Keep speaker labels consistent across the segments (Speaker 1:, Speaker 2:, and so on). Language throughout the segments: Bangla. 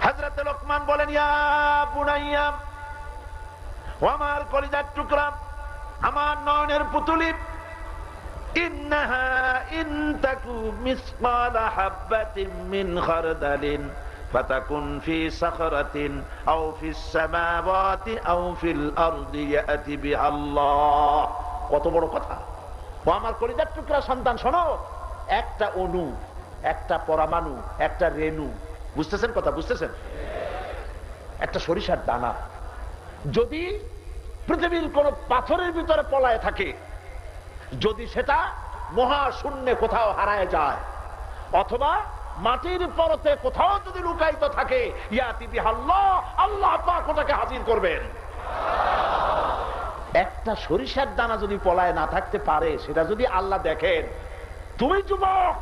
Speaker 1: হযরত লোকমান বলেন, ইয়া বুনাইয়া, ও আমার কলিজার টুকরা, আমার নয়নের পুতুলি, ইন্নাহা ইন তাকু মিসকালা হাববাতিন মিন খারদালিন ফাতাকুন ফি সাখরাতিন আও ফিস সামাওয়াতি আও ফিল আরদি ইয়াতি বিআল্লাহ। কত বড় কথা! ও আমার কলিজার টুকরা সন্তান, শোনো, একটা অণু, একটা পরমাণু, একটা রেণু, বুঝতেছেন কথা? বুঝতেছেন? একটা সরিষার দানা যদি পৃথিবীর কোন পাথরের ভিতরে পলায় থাকে, যদি সেটা মহাশূন্যে কোথাও হারায় যায়, অথবা মাটির পরতে কোথাও যদি লুকায়িত থাকে, ইয়াতি বিআল্লাহ, আল্লাহ পাক ওটাকে হাজির করবেন। একটা সরিষার দানা যদি পলায় না থাকতে পারে, সেটা যদি আল্লাহ দেখেন, তুমি যুবক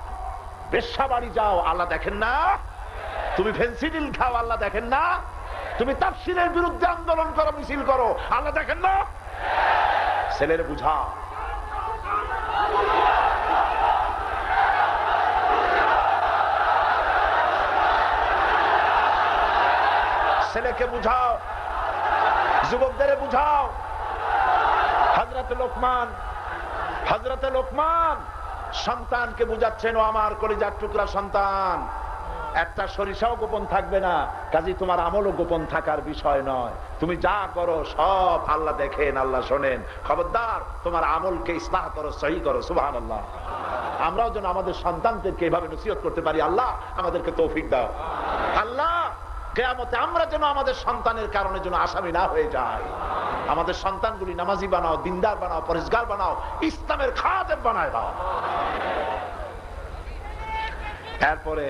Speaker 1: বেশ্যাবাড়ি যাও, আল্লাহ দেখেন না? তুমি ফেন্সিডিল খাও, আল্লাহ দেখেন না? তুমি তাফসীরের বিরুদ্ধে আন্দোলন করো, মিছিল করো, আল্লাহ দেখেন না? ছেলের বুঝাও, ছেলেকে বুঝাও, যুবকদের বুঝাও। হযরত লোকমান সন্তানকে বুঝাচ্ছেন, ও আমার কলিজার টুকরা সন্তান, একটা সরিষাও গোপন থাকবে না, কাজী তোমার আমলও গোপন থাকার বিষয় নয়। তুমি যা করো সব আল্লাহ দেখেন, আল্লাহ শোনেন। খবরদার তোমার আমলকে ইসলাহ করো, সহি করো। সুবহানাল্লাহ। আমরাও যেন আমাদের সন্তানদেরকে এভাবে নসিহত করতে পারি। আল্লাহ আমাদেরকে তৌফিক দাও। আল্লাহ কিয়ামতে আমরা যেন আমাদের সন্তানের কারণে যেন আসামি না হয়ে যায়। আমাদের সন্তানগুলি নামাজি বানাও, দিনদার বানাও, পরেশগার বানাও, ইসলামের খাদেম বানায় দাও। এরপরে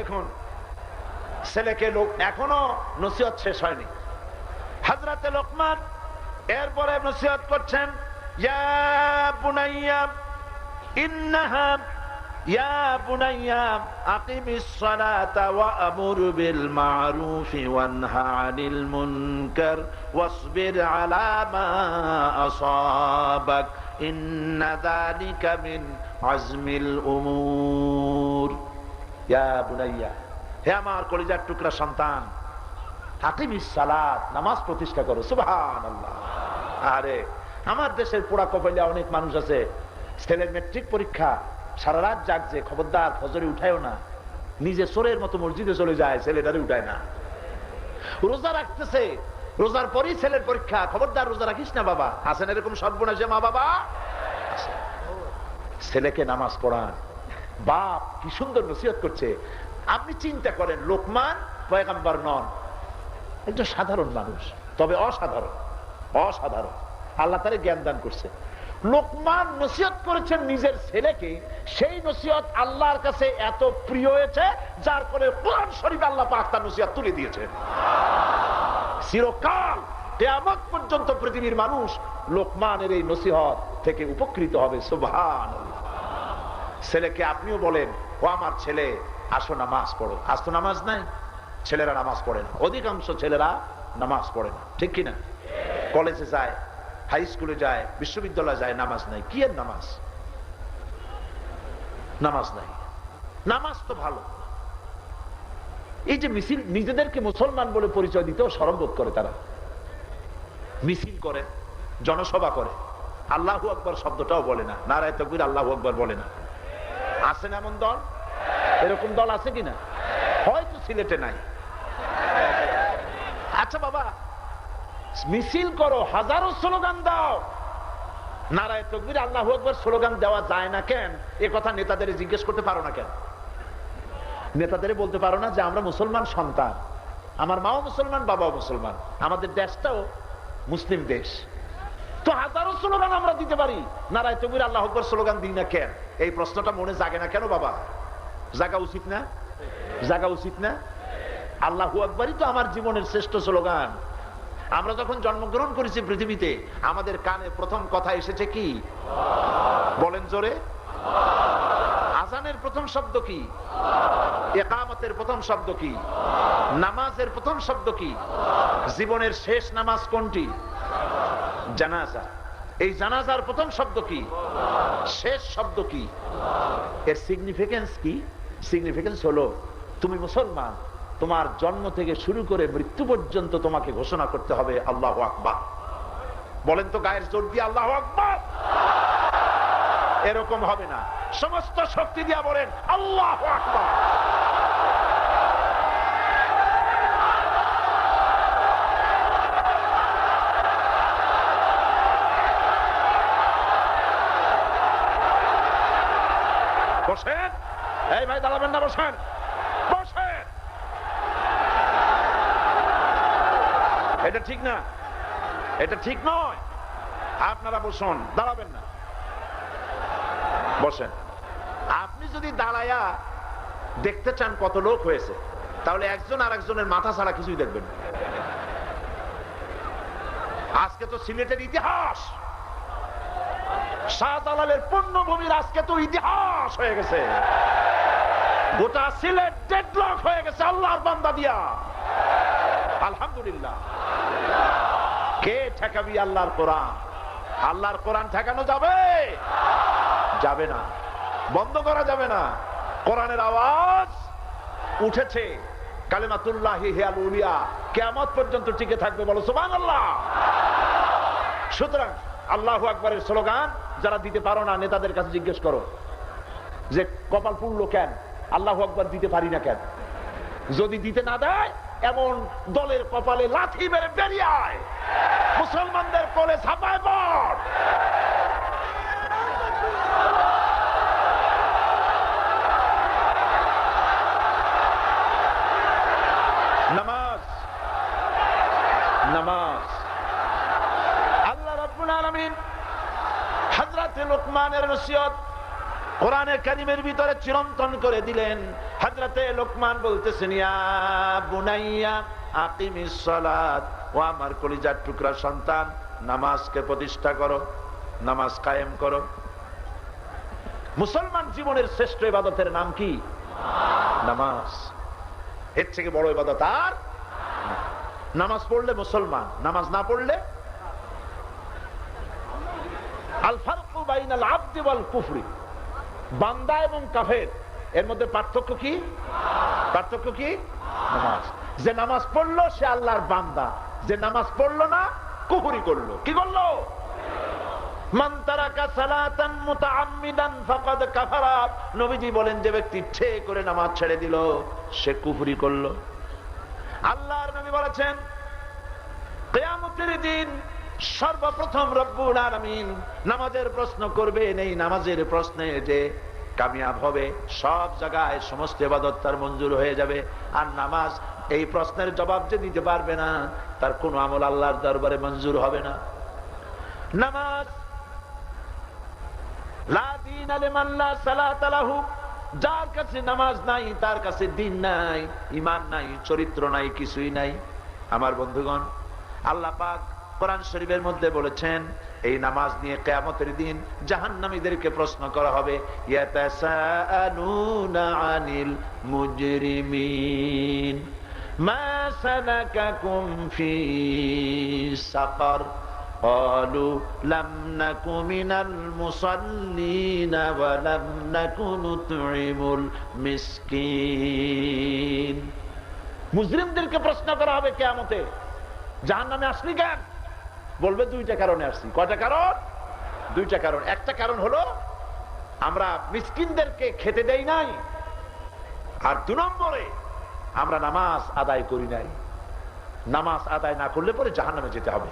Speaker 1: দেখুন, ছেলেকে এখনো নসিহত শেষ হয়নি। হযরত লোকমান এরপরে নসিহত করছেন, ইয়া বুনাইয়া ইন্নাহা, ইয়া বুনাইয়া আকিমিস সালাতা ওয়া আমুর বিল মা'রুফি ওয়ানহা আনিল মুনকার ওয়াসবির আলা মা আসাবাক ইন্না যালিকা মিন আজমিল উমুর। ইয়া বুনাইয়া, হে আমার কলিজার টুকরা সন্তান, আকিমিস সালাত, নামাজ প্রতিষ্ঠা করো। সুবহানাল্লাহ। আরে আমার দেশের পোড়া কপালে অনেক মানুষ আছে, ছেলের মেট্রিক পরীক্ষা, সারা রাত জাগছে, খবরদার ফজরে উঠায়ও না, নিজে চোরের মতো মসজিদে চলে যায়, ছেলেটারে উঠায় না। রোজা রাখতেছে, রোজার পরই ছেলের পরীক্ষা, খবরদার রোজা রাখিস না বাবা। আছেন এরকম সর্বনাশে মা বাবা? ছেলেকে নামাজ পড়ান। বাপ কি সুন্দর নসিহত করছে। আপনি চিন্তা করেন, লোকমান পয়গম্বর নন, একজন সাধারণ মানুষ, তবে অসাধারণ। আল্লাহ তারে জ্ঞান দান করছে। লোকমান নসিহত করেছেন নিজের ছেলেকে, সেই নসিহত আল্লাহর কাছে এত প্রিয় হয়েছে, যার ফলে কোরআন শরীফ আল্লাহ পাক তার নসিহত তুলে দিয়েছে। চিরকাল কিয়ামত পর্যন্ত পৃথিবীর মানুষ লোকমানের এই নসিহত থেকে উপকৃত হবে। সুবহানাল্লাহ। ছেলেকে আপনিও বলেন, ও আমার ছেলে, আসো নামাজ পড়ো। আজ তো নামাজ নাই, ছেলেরা নামাজ পড়ে না, অধিকাংশ ছেলেরা নামাজ পড়ে না, ঠিক কিনা? কলেজে যায়, হাই স্কুলে যায়, বিশ্ববিদ্যালয়ে যায়, নামাজ নাই। কি এর নামাজ? নামাজ নাই। নামাজ তো ভালো। এই যে মিছিল, নিজেদেরকে মুসলমান বলে পরিচয় দিতেও শরম বোধ করে তারা। মিছিল করে, জনসভা করে, আল্লাহু আকবার শব্দটাও বলে না, নারায়ে তাকবীর আল্লাহু আকবার বলে না। আছে না এমন দল? এরকম দল আছে কিনা? হয়তো সিলেটে নাই। আচ্ছা বাবা, মিছিল করো, হাজারো স্লোগান দাও, নারায়ে তাকবীর আল্লাহু আকবার স্লোগান দেওয়া যায় না কেন? এ কথা নেতাদের জিজ্ঞেস করতে পারো না কেন? নেতাদের বলতে পারো না যে আমরা মুসলমান সন্তান, আমার মাও মুসলমান, বাবাও মুসলমান, আমাদের দেশটাও মুসলিম দেশ, তো হাজারো স্লোগান আমরা দিতে পারি, নারায়ে তাকবীর আল্লাহু আকবার স্লোগান দিই না কেন? এই প্রশ্নটা মনে জাগে না কেন বাবা? জাগা উচিত না? জাগা উচিত না? আল্লাহু আকবারই তো আমার জীবনের শ্রেষ্ঠ স্লোগান। আমরা যখন জন্মগ্রহণ করেছি পৃথিবীতে, আমাদের কানে প্রথম কথা এসেছে কি? বলেন জোরে। আযানের প্রথম শব্দ কি? ইকামতের প্রথম শব্দ কি? নামাজের প্রথম শব্দ কি? জীবনের শেষ নামাজ কোনটি? জানাজা। এই জানাজার প্রথম শব্দ কি? শেষ শব্দ কি? এর সিগনিফিকেন্স কি? সিগনিফিকেন্স হলো তুমি মুসলমান, তোমার জন্ম থেকে শুরু করে মৃত্যু পর্যন্ত তোমাকে ঘোষণা করতে হবে আল্লাহু আকবার। বলেন তো গায়ের জোর দিয়ে আল্লাহু আকবার। এরকম হবে না, সমস্ত শক্তি দিয়া বলেন আল্লাহু আকবার। বসেন, এই ভাই দাঁড়াবেন না, বসেন বসেন। এটা ঠিক না, এটা ঠিক নয়। আপনারা বসুন, দাঁড়াবেন না, বসেন। আপনি যদি দাঁড়ায়া দেখতে চান কত লোক হয়েছে, তাহলে একজন আর একজনের মাথা ছাড়া কিছুই দেখবেন। আজকে তো সিলেটের ইতিহাস, শাহজালালের পুণ্যভূমির আজকে তো ইতিহাস হয়ে গেছে। গোটা সিলেট ডেডলক হয়ে গেছে আল্লাহর বান্দা দিয়া। আলহামদুলিল্লাহ। কে ঠেকাবি আল্লাহর কোরআন? আল্লাহর কোরআন ঠেকানো যাবে? যাবে না, বন্ধ করা যাবে না। কোরআনের আওয়াজ উঠেছে, কালিমাতুল্লাহি হিয়াল উলিয়া, কিয়ামত পর্যন্ত টিকে থাকবে। বলো সুবহানাল্লাহ। সুতরাং আল্লাহু আকবারের স্লোগান যারা দিতে পারো না, নেতাদের কাছে জিজ্ঞেস করো যে কপাল পুড়লো কেন, আল্লাহু আকবার দিতে পারি না কেন। যদি দিতে না দেয়, এমন দলের কপালে লাথি মেরে বেরিয়ে আয়, মুসলমানদের কোলে ঝাঁপায় পড়। নামাজ, নামাজ। আল্লাহ রাব্বুল আলামিন হযরত লোকমানের নসিহত কোরআনে কারীমের ভিতরে চিরন্তন করে দিলেন। হযরতে লোকমান বলতেছেন, ইয়া বুনাইয়া আকিমিস সালাত, ও আমার কলিজার টুকরা সন্তান, নামাজকে প্রতিষ্ঠা করো, নামাজ কায়েম করো। মুসলমান জীবনের শ্রেষ্ঠ ইবাদতের নাম কি? নামাজ। এর থেকে বড় ইবাদত আর নামাজ পড়লে মুসলমান, নামাজ না পড়লে। আল ফারকু বাইনাল আবদি ওয়াল কুফরি, বান্দা এবং কাফের এর মধ্যে পার্থক্য কি? পার্থক্য কি? নামাজ। যে নামাজ পড়লো সে আল্লাহর বান্দা, যে নামাজ পড়লো না কুফরি করলো। কি করলো? মান তারাকা সালাতান মুতাআম্মিদান ফাকাদ কাফারা। নবীজি বলেন, যে ব্যক্তি ইচ্ছে করে নামাজ ছেড়ে দিল সে কুফরি করলো। আল্লাহর নবী বলেছেন, কিয়ামতের দিন সর্বপ্রথম রব্বুল আলামিন নামাজের প্রশ্ন করবেন। এই নামাজের প্রশ্নে যে কামিয়াব হবে, সব জায়গায় সমস্ত ইবাদত তার মঞ্জুর হয়ে যাবে। আর নামাজ এই প্রশ্নের জবাব যে দিতে পারবে না, তার কোনো আমল আল্লাহর দরবারে মঞ্জুর হবে না। নামাজ লা দীন লিমান লা সালাতা লাহু, যার কাছে নামাজ নাই তার কাছে দ্বীন নাই, ঈমান নাই, চরিত্র নাই, কিছুই নাই। আমার বন্ধুগণ, আল্লাহ পাক কোরআন শরীফের মধ্যে বলেছেন, এই নামাজ নিয়ে কিয়ামতের দিন জাহান্নামীদেরকে প্রশ্ন করা হবে। ইয়াতাসাআলুনা আনিল মুজরিমিন মা সালাকাকুম ফি সাকার ক্বালু লাম নাকু মিনাল মুসাল্লিন ওয়া লাম নাকু নুতঈমুল মিসকিন। মুজরিমদেরকে প্রশ্ন করা হবে কিয়ামতে, জাহান্নামে আসলি কেন? বলবে দুইটা কারণে আসছি। কয়টা কারণ? দুইটা কারণ। একটা কারণ হলো আমরা মিসকিনদেরকে খেতে দেই নাই, আর 2 নম্বরে আমরা নামাজ আদায় করি নাই। নামাজ আদায় না করলে পরে জাহান্নামে যেতে হবে।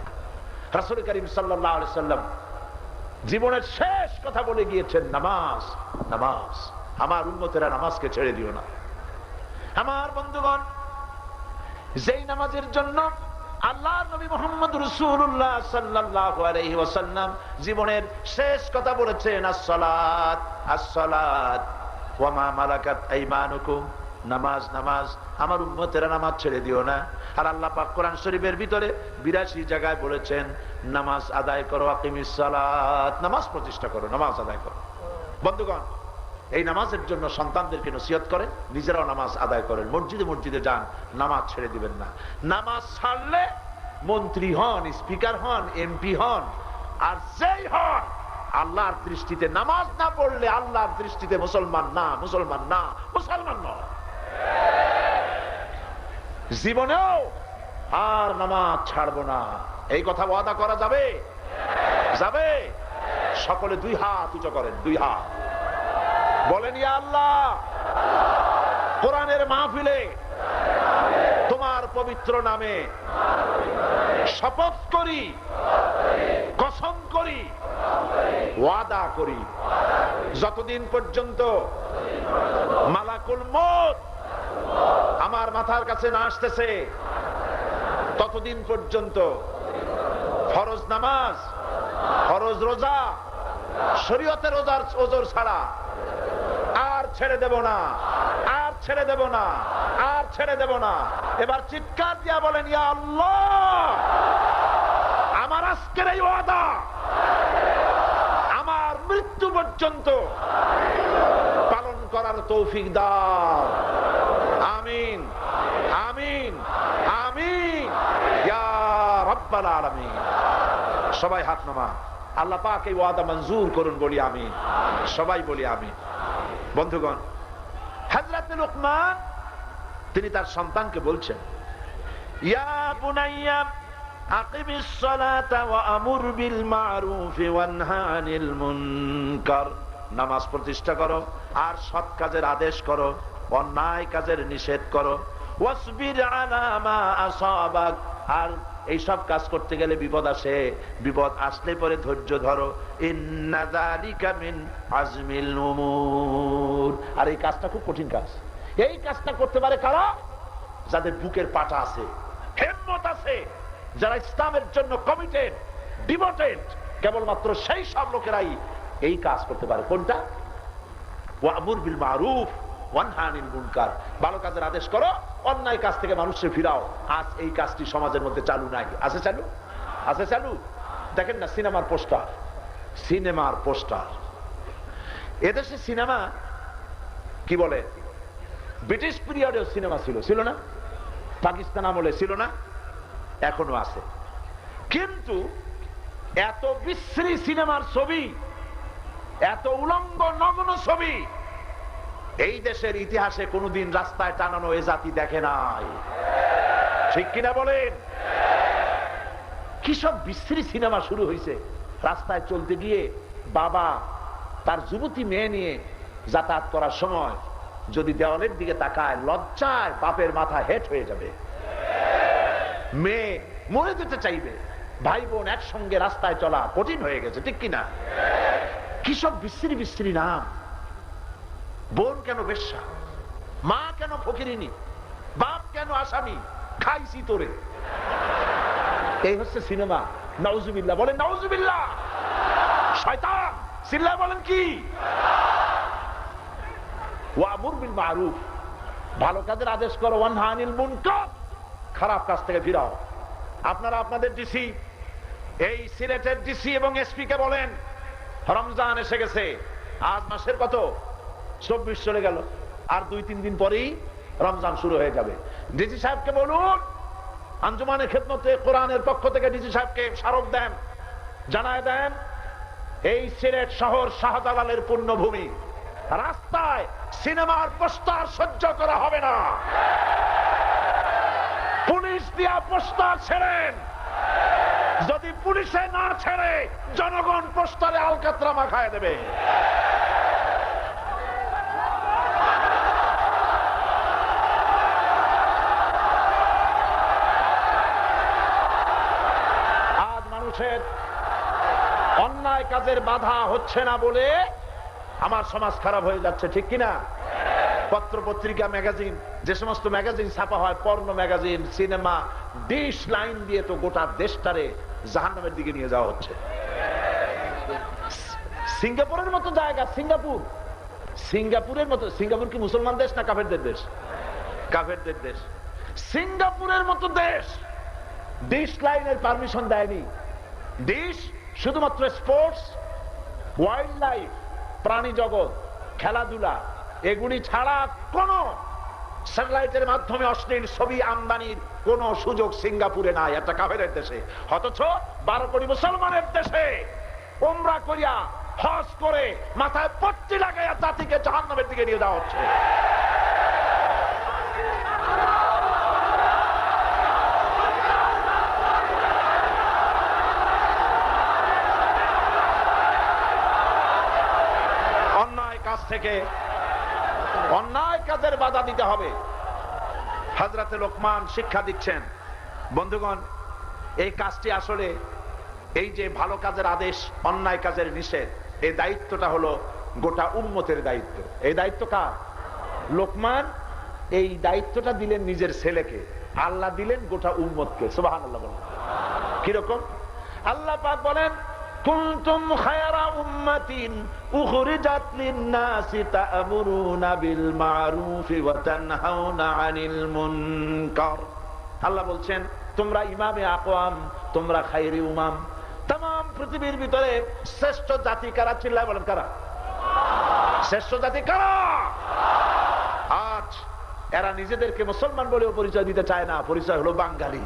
Speaker 1: রাসূল করিম সাল্লাল্লাহু আলাইহি সাল্লাম জীবনের শেষ কথা বলে গিয়েছেন, নামাজ, নামাজ। আমার উম্মতেরা নামাজকে ছেড়ে দিও না। আমার বন্ধুগণ, যেই নামাজের জন্য আল্লাহর নবী মুহাম্মদ রাসূলুল্লাহ সাল্লাল্লাহু আলাইহি ওয়াসাল্লাম জীবনের শেষ কথা বলেছেন, আস-সালাত, আস-সালাত ওয়া মা মালাকাত আইমানুকুম, নামাজ, নামাজ। আমার উম্মতেরা নামাজ ছেড়ে দিও না। আর আল্লাহ পাক কোরআন শরীফের ভিতরে 82 জায়গায় বলেছেন, নামাজ আদায় করো, আকিমিস সালাত, নামাজ প্রতিষ্ঠা করো, নামাজ আদায় করো। বন্ধুগণ, এই নামাজের জন্য সন্তানদেরকে নসিহত করেন, নিজেরাও নামাজ আদায় করেন। মসজিদে মসজিদে যান, নামাজ ছেড়ে দিবেন না। নামাজ ছাড়লে মন্ত্রী হন, স্পিকার হন, এমপি হন, আর যেই হন, আল্লাহর দৃষ্টিতে নামাজ না পড়লে আল্লাহর দৃষ্টিতে মুসলমান না, মুসলমান না, মুসলমান নয়। জীবনেও আর নামাজ ছাড়বো না, এই কথা ওয়াদা করা যাবে? যাবে? সকলে দুই হাত উঁচু করেন, দুই হাত বলেন, ইয়া আল্লাহ, কোরআনের মাহফিলে তোমার পবিত্র নামে শপথ করি, কসম করি, ওয়াদা করি, যতদিন পর্যন্ত মালাকুল মউত আমার মাথার কাছে না আসতেছে ততদিন পর্যন্ত ফরজ নামাজ, ফরজ রোজা, শরীয়তের ওজর ছাড়া আর ছেড়ে দেব না, আর ছেড়ে দেব না, আর ছেড়ে দেব না। এবার চিৎকার দিয়া বলেন, ইয়া আল্লাহ, আমার আজকের এই ওয়াদা আমার মৃত্যু পর্যন্ত পালন করার তৌফিক দাও। আমিন, আমিন, আমিন ইয়া রাব্বাল আলামিন। সবাই হাত নামা। আল্লাহ পাক এই ওয়াদা মঞ্জুর করুন, বলি আমিন। সবাই বলি আমিন। বন্ধুগণ, হযরত লুকমান তিনি তার সন্তানকে বলছেন, ইয়া বুনাইয়া আকিমিস সালাতা ওয়া আমুর বিল মারুফ ওয়া নহা আনিল মুনকার। নামাজ প্রতিষ্ঠা করো আর সৎ কাজের আদেশ করো, অন্যায় কাজের নিষেধ করো। ওয়াসবির আলা মা আসাবাক, আর এইসব কাজ করতে গেলে বিপদ আসে, বিপদ আসলে পরে ধৈর্য ধরো। ইন্না যালিকা মিন আজমিল উমুর। আর এই কাজটা খুব কঠিন কাজ। এই কাজটা করতে পারে কারা? যাদের বুকের পাটা আছে, হিম্মত আছে, যারা ইসলামের জন্য কমিটেড, ডিভোটেড, কেবলমাত্র সেই সব লোকেরাই এই কাজ করতে পারে। কোনটা? ওয়ামুর বিল মারুফ ওয়া নহা আনিল মুনকার। ভালো কাজের আদেশ করো, অন্যায় কাজ থেকে মানুষকে ফিরাও। আজ এই কাজটি সমাজের মধ্যে চালু নাই। আছে চালু? আছে চালু? দেখেন না সিনেমার পোস্টার, সিনেমার পোস্টার। এদেশে সিনেমা কি বলে, ব্রিটিশ পিরিয়ডেও সিনেমা ছিল, ছিল না? পাকিস্তান আমলে ছিল না? এখনো আছে। কিন্তু এত বিশ্রী সিনেমার ছবি, এত উলঙ্গ নগ্ন ছবি এই দেশের ইতিহাসে কোনোদিন রাস্তায় টানানো এ জাতি দেখে নাই। ঠিক কিনা বলেন? কি সব বিশ্রী সিনেমা শুরু হয়েছে। রাস্তায় চলতে গিয়ে বাবা তার যুবতী মেয়ে নিয়ে যাতায়াত করার সময় যদি দেওয়ালের দিকে তাকায়, লজ্জায় বাপের মাথা হেট হয়ে যাবে, মেয়ে মরে যেতে চাইবে। ভাই বোন একসঙ্গে রাস্তায় চলা কঠিন হয়ে গেছে। ঠিক কিনা? কি সব বিশ্রী বিশ্রী নাম। বোন কেন বেশ্যা, মা কেন ফকিরিনী, বাপ কেন আসামি, খাইছি তোরে। এই হচ্ছে সিনেমা। নাউজুবিল্লাহ বলেন, নাউজুবিল্লাহ। শয়তান চিল্লায় বলেন কি? ওয়ামুর বিল মারুফ, ভালো কাজের আদেশ করো, ওয়া নহা আনিল মুনকার, খারাপ কাজ থেকে ফিরাও। আপনারা আপনাদের ডিসি, এই সিলেটের ডিসি এবং এসপি কে বলেন, রমজান এসে গেছে, আজ মাসের কত? 24 চলে গেল, আর 2-3 দিন পরেই রমজান শুরু হয়ে যাবে। ডিসি সাহেবকে বলুন, আঞ্জুমানে খেদমতে কোরআনের পক্ষ থেকে ডিসি সাহেবকে স্মারক দেন, জানায় দেন, এই সিলেট শহর শাহজালালের পুণ্যভূমি, রাস্তায় সিনেমার পোস্টার সহ্য করা হবে না। পুলিশ দিয়া পোস্টার ছেড়েন, যদি পুলিশে না ছেড়ে জনগণ পোস্টারে আলকাতরা মাখায় দেবে। আজ মানুষের অন্যায় কাজের বাধা হচ্ছে না বলে আমার সমাজ খারাপ হয়ে যাচ্ছে। ঠিক কিনা? পত্র পত্রিকা, ম্যাগাজিন, যে সমস্ত ম্যাগাজিন ছাপা হয়, porn magazine, cinema, dish line দিয়ে তো গোটা দেশটারে জাহান্নামের দিকে নিয়ে যাওয়া হচ্ছে। সিঙ্গাপুরের মতো জায়গা, সিঙ্গাপুর, সিঙ্গাপুরের মতো, সিঙ্গাপুর কি মুসলমান দেশ না কাফেরদের দেশ? কাফেরদের দেশ। সিঙ্গাপুরের মতো দেশ ডিশ লাইনের পারমিশন দেয়নি। ডিশ শুধুমাত্র স্পোর্টস, ওয়াইল্ড লাইফ, প্রাণী জগৎ, খেলাধুলা, এগুলি ছাড়া কোন স্যাটেলাইটের মাধ্যমে অশ্লীল ছবি আমদানির কোন সুযোগ সিঙ্গাপুরে নাই, একটা কাফেরের দেশে। অথচ 12 কোটি মুসলমানের দেশে উমরা করিয়া হজ করে মাথায় পট্টি লাগাইয়া জাতিকে জাহান্নামের দিকে নিয়ে যাওয়া হচ্ছে। অন্যায় কাজ থেকে অন্যায় কাজের বাধা দিতে হবে। হযরতে লোকমান শিক্ষা দিচ্ছেন। বন্ধুগণ, এই কাজটি আসলে এই যে ভালো কাজের আদেশ, অন্যায় কাজের নিষেধ, এই দায়িত্বটা হলো গোটা উম্মতের দায়িত্ব। এই দায়িত্ব কার? লোকমান এই দায়িত্বটা দিলেন নিজের ছেলেকে, আল্লাহ দিলেন গোটা উম্মতকে। সুবহানাল্লাহ বলেন। কিরকম? আল্লাহ পাক বলেন, কুনতুম খায়রা উম্মাতিন উখরিজাত লিন-নাসি তা'মুরুনা বিল মা'রুফি ওয়া তানহাউনা আনিল মুনকার। আল্লাহ বলছেন, তোমরা ইমামে আকওয়াম, তোমরা খায়রি উম্মাম। तमाम পৃথিবীর ভিতরে শ্রেষ্ঠ জাতি কারা? চিল্লায় বলেন কারা? শ্রেষ্ঠ জাতি কারা? আজ এরা নিজেদেরকে মুসলমান বলেও পরিচয় দিতে চায় না, পরিচয় হলো বাঙালি।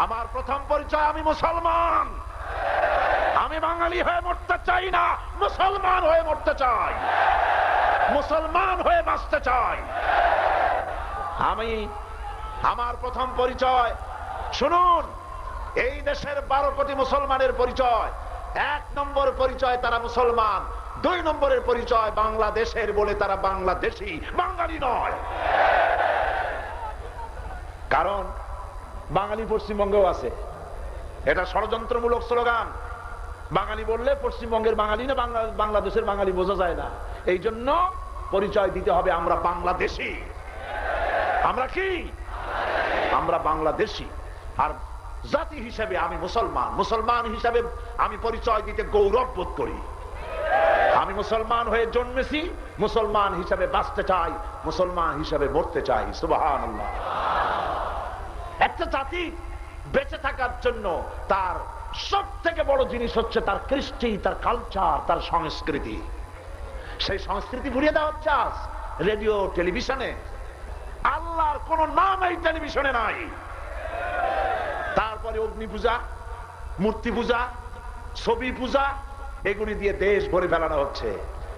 Speaker 1: আমার প্রথম পরিচয়, আমি মুসলমান। আমি বাঙালি হয়ে মরতে চাই না, মুসলমান হয়ে মরতে চাই, মুসলমান হয়ে বাঁচতে চাই। আমি আমার প্রথম পরিচয় শুনুন, এই দেশের 12 কোটি মুসলমানের পরিচয়। 1 নম্বর পরিচয় তারা মুসলমান, 2 নম্বরের পরিচয় বাংলাদেশের বলে তারা বাংলাদেশী, বাঙালি নয়। কারণ বাঙালি পশ্চিমবঙ্গেও আছে, এটা ষড়যন্ত্রমূলক স্লোগান। বাঙালি বললে পশ্চিমবঙ্গের বাঙালি না বাংলাদেশের বাঙালি বোঝা যায় না। এই জন্য পরিচয় দিতে হবে আমরা বাংলাদেশী। আমরা কি? আমরা বাংলাদেশী। আর জাতি হিসেবে আমি মুসলমান। মুসলমান হিসেবে আমি পরিচয় দিতে গৌরব বোধ করি। আমি মুসলমান হয়ে জন্মেছি, মুসলমান হিসেবে বাঁচতে চাই, মুসলমান হিসেবে মরতে চাই। সুবহানাল্লাহ। একটা জাতি বেঁচে থাকার জন্য তার সব থেকে বড় জিনিস হচ্ছে তার কৃষ্টি, তার কালচার, তার সংস্কৃতি। সেই সংস্কৃতি ভুলিয়ে দেওয়া হচ্ছে আজ রেডিও, টেলিভিশনে। আল্লাহর কোন নাম এই টেলিভিশনে নাই। তারপরে অগ্নি পূজা, মূর্তি পূজা, ছবি পূজা, এগুলি দিয়ে দেশ ভরে ফেলানো হচ্ছে।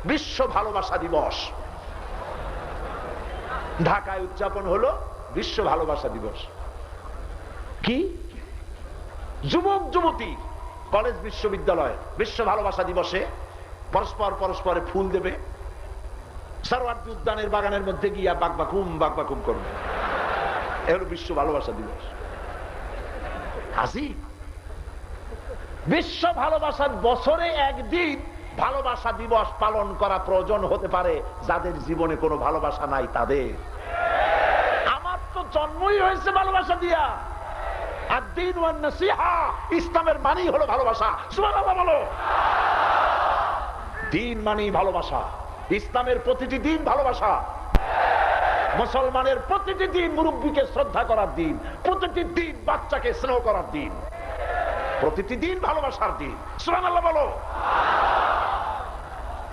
Speaker 1: বিশ্ব ভালোবাসা দিবস ঢাকায় উদযাপন হলো, বিশ্ব ভালোবাসা দিবস। কি যুবক যুবতী কলেজ বিশ্ববিদ্যালয় বিশ্ব ভালোবাসা দিবসে পরস্পর পরস্পরে ফুল দেবে, সরোয়ার্দী উদ্যানের বাগানের মধ্যে গিয়া বাকবাকুম করবে। এ হলো বিশ্ব ভালোবাসা দিবস। হাসি। বিশ্ব ভালোবাসার বছরে একদিন ভালোবাসা দিবস পালন করা প্রয়োজন হতে পারে যাদের জীবনে কোনো ভালোবাসা নাই তাদের। আমার তো জন্মই হয়েছে ভালোবাসা দিয়া। আদ-দীন ওয়ান নাসিহা, ইসলামের মানেই হলো ভালোবাসা। সুবহানাল্লাহ বলো। দিন মানেই ভালোবাসা। ইসলামের প্রতিটি দিন ভালোবাসা। মুসলমানের প্রতিটি দিন মুরব্বীকে শ্রদ্ধা করার দিন, প্রতিটি দিন বাচ্চাকে স্নেহ করার দিন, প্রতিটি দিন ভালোবাসার দিন। সুবহানাল্লাহ বলো।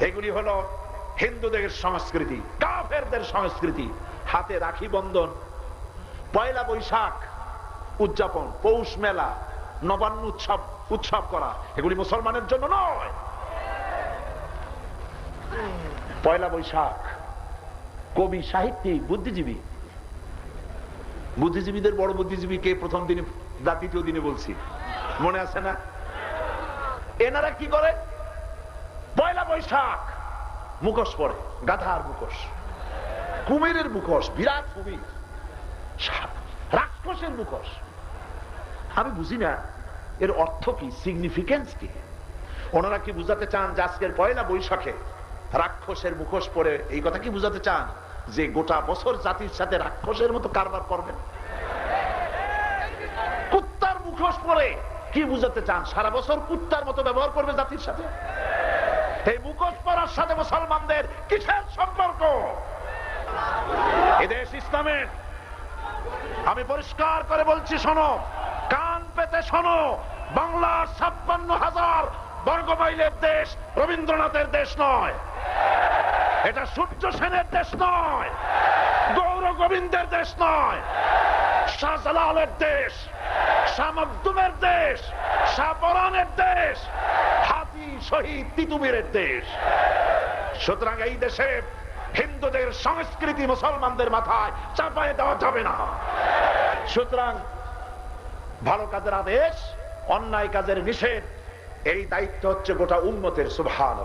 Speaker 1: এগুলি হলো হিন্দুদের সংস্কৃতি, কাফেরদের সংস্কৃতি। হাতে রাখি বন্ধন, পয়লা বৈশাখ উদযাপন, পৌষ মেলা, নবান্ন উৎসব করা, এগুলি মুসলমানের জন্য নয়। পয়লা বৈশাখ কবি, সাহিত্যিক, বুদ্ধিজীবীদের বড় বুদ্ধিজীবী কে প্রথম দিনে, দ্বিতীয় দিনে বলছি, মনে আছে না? এনারা কি করে? পয়লা বৈশাখ মুখোশ পরে, গাধার মুখোশ, কুমিরের মুখোশ, বিরাট কুমির, রাক্ষসের মুখোশ। আমি বুঝি না এর অর্থ কি, সিগনিফিকেন্স কি। ওনারা কি বুঝাতে চান যে আজকের পয়লা বৈশাখে রাক্ষসের মুখোশ পরে এই কথা কি বুঝাতে চান যে গোটা বছর জাতির সাথে রাক্ষসের মতো কারবার করবেন? কুত্তার মুখোশ পরে কি বুঝাতে চান? সারা বছর কুত্তার মতো ব্যবহার করবে জাতির সাথে? এই মুখোশ পরার সাথে মুসলমানদের কিসের সম্পর্ক? এদেশ ইসলামের। আমি পরিষ্কার করে বলছি, শোনো, কান পেতে শোনো, বাংলার 56,000 বর্গ মাইলের দেশ রবীন্দ্রনাথের দেশ নয়, এটা সূর্য সেনের দেশ নয়, গৌর গোবিন্দের দেশ নয়, শাহজালালের দেশ। শাহ মখদুমের দেশ, শাহ পরানের দেশ, হাতি শহীদ তিতুমিরের দেশ। সুতরাং এই দেশে হিন্দুদের সংস্কৃতি মুসলমানদের মাথায় চাপায় দেওয়া যাবে না। সুতরাং ভালো কাজের আদেশ, অন্যায় কাজের নিষেধ, এই দায়িত্ব হচ্ছে গোটা উম্মতের। সুবহানাল্লাহ।